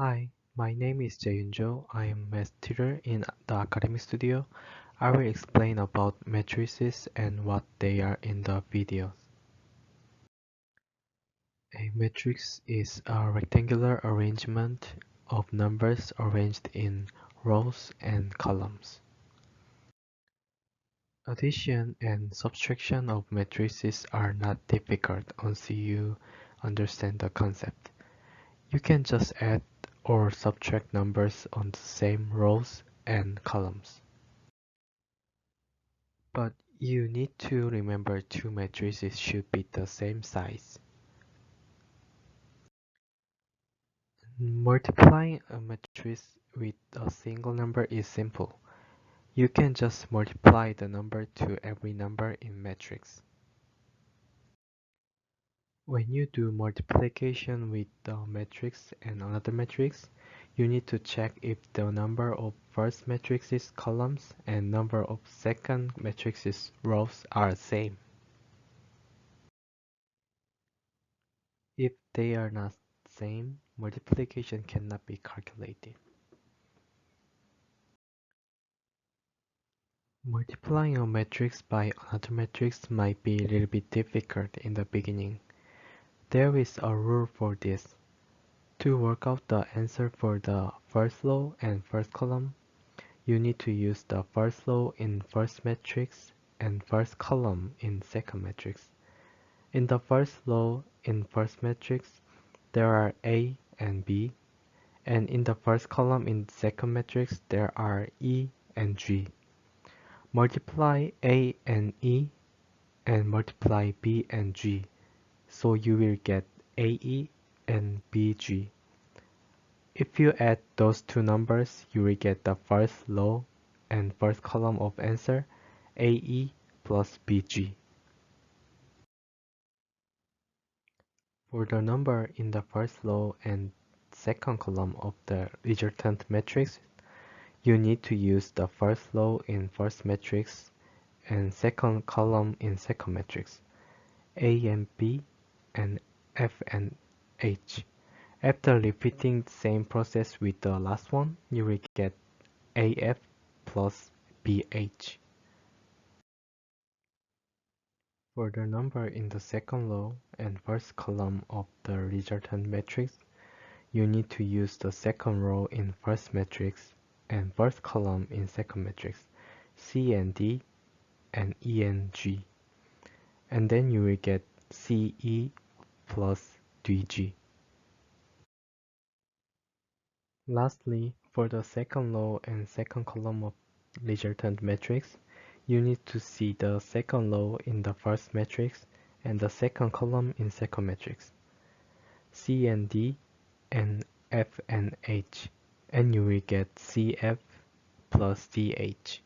Hi, my name is Jae-Yun I am a math tutor in the academic studio. I will explain about matrices and what they are in the video. A matrix is a rectangular arrangement of numbers arranged in rows and columns. Addition and subtraction of matrices are not difficult once you understand the concept. You can just add or subtract numbers on the same rows and columns. But you need to remember two matrices should be the same size. Multiplying a matrix with a single number is simple. You can just multiply the number to every number in matrix. When you do multiplication with the matrix and another matrix, you need to check if the number of first matrix's columns and number of second matrix's rows are same. If they are not same, multiplication cannot be calculated. Multiplying a matrix by another matrix might be a little bit difficult in the beginning. There is a rule for this. To work out the answer for the first row and first column, you need to use the first row in first matrix and first column in second matrix. In the first row in first matrix, there are A and B, and in the first column in second matrix, there are E and G. Multiply A and E and multiply B and G, so you will get AE and BG. If you add those two numbers, you will get the first row and first column of answer, AE plus BG. For the number in the first row and second column of the resultant matrix, you need to use the first row in first matrix and second column in second matrix, A and B and F and H. After repeating the same process with the last one, you will get AF plus BH. For the number in the second row and first column of the resultant matrix, you need to use the second row in first matrix and first column in second matrix, C and D and E and G. And then you will get CE plus DG. Lastly, for the second row and second column of resultant matrix, you need to see the second row in the first matrix and the second column in second matrix, C and D and F and H, and you will get CF plus DH.